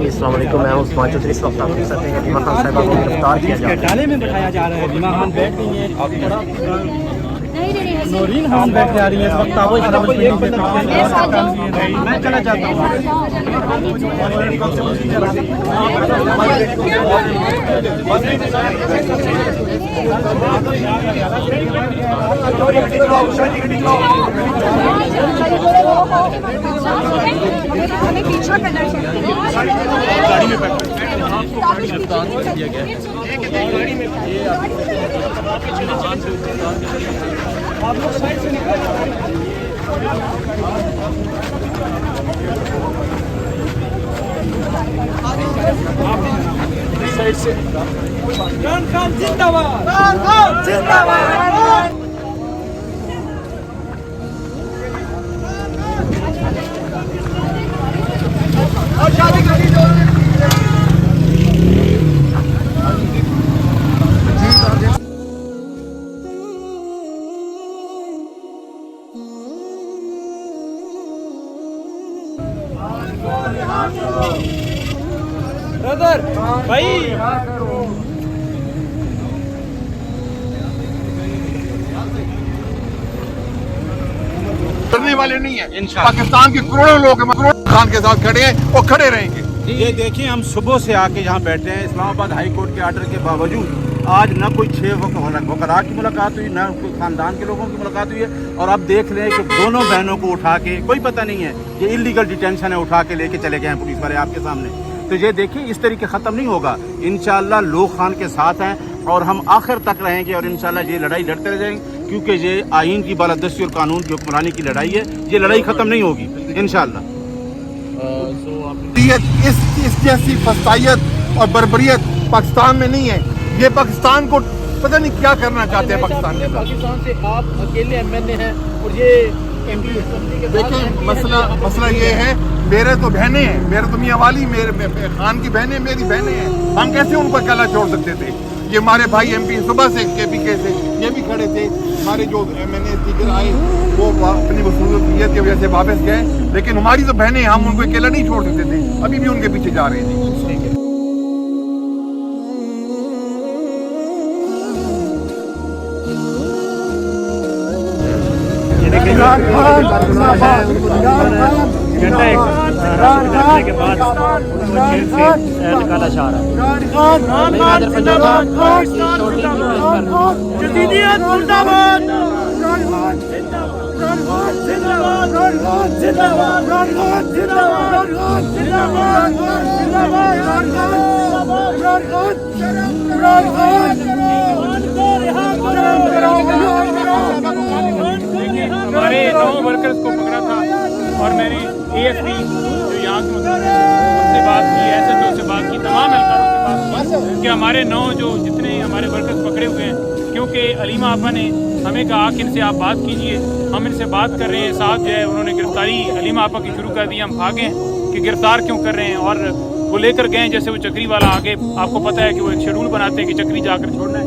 जी अस्सलाम वालेकुम, मैं हूं उस्मान चौधरी। इस वक्त आप देख सकते हैं कि रीमा खान साहिबा को गिरफ्तार किया जा रहा है। डाले में बैठाया जा रहा है। रीमा खान बैठ गई है, नौरीन खान बैठ जा रही है इस वक्त। मैं चला जाता हूँ। हमें पीछा करना चाहिए। गाड़ी में बैठ आप लोग साइड से निकल साइड से। इमरान खान जिंदाबाद, इमरान खान जिंदाबाद। ब्रदर भाई करने वाले नहीं है। पाकिस्तान के करोड़ों लोग करोड़ों खान के साथ खड़े हैं और खड़े रहेंगे। ये देखिए, हम सुबह से आके यहाँ बैठे हैं। इस्लामाबाद हाई कोर्ट के आर्डर के बावजूद आज न कोई 6 वकरा की मुलाकात हुई, न कोई खानदान के लोगों की मुलाकात हुई है। और अब देख लें कि दोनों बहनों को उठा के, कोई पता नहीं है, ये इलीगल डिटेंशन है, उठा के लेके चले गए हैं पुलिस वाले आपके सामने। तो ये देखिए, इस तरीके ख़त्म नहीं होगा। इंशाल्लाह लोग खान के साथ हैं और हम आखिर तक रहेंगे और इंशाल्लाह ये लड़ाई लड़ते रह जाएंगे, क्योंकि ये आइन की बालादस्ती और कानून की हुक्मरानी की लड़ाई है। ये लड़ाई ख़त्म नहीं होगी इंशाल्लाह। इस जैसी फसाइयत और बर्बरियत पाकिस्तान में नहीं है। ये पाकिस्तान को पता नहीं क्या करना चाहते हैं। पाकिस्तान से आप अकेले एमएनए हैं और ये देखें, मसला ये है, मेरे तो बहनें हैं, मेरे तो मियाँ वाली, मेरे खान की बहनें मेरी बहनें हैं। हम कैसे उनको अकेला छोड़ सकते थे? ये हमारे भाई एमपी सुबह से केपीके से ये भी खड़े थे। हमारे जो एमएनए स्पीकर आए वो अपनी मसरूफियत की वजह से वापस गए, लेकिन हमारी तो बहनें, हम उनको अकेला नहीं छोड़ सकते थे। अभी भी उनके पीछे जा रहे हैं। के बाद जेल से निकाला जा रहा है। हमारे 9 वर्कर्स को पकड़ा था और मेरी एएसपी जो यहाँ के उनसे बात की, एसएचओ से बात की, तमाम एहलकारों से बात की कि हमारे 9 जो जितने हमारे वर्कर्स पकड़े हुए हैं, क्योंकि अलीमा आपा ने हमें कहा कि इनसे आप बात कीजिए, हम इनसे बात कर रहे हैं। साथ जो है उन्होंने गिरफ्तारी अलीमा आपा की शुरू कर दी। हम भागे कि गिरफ्तार क्यों कर रहे हैं, और वो लेकर गए जैसे वो चक्री वाला आगे, आपको पता है कि वो एक शेड्यूल बनाते हैं कि चक्री जाकर छोड़ना है।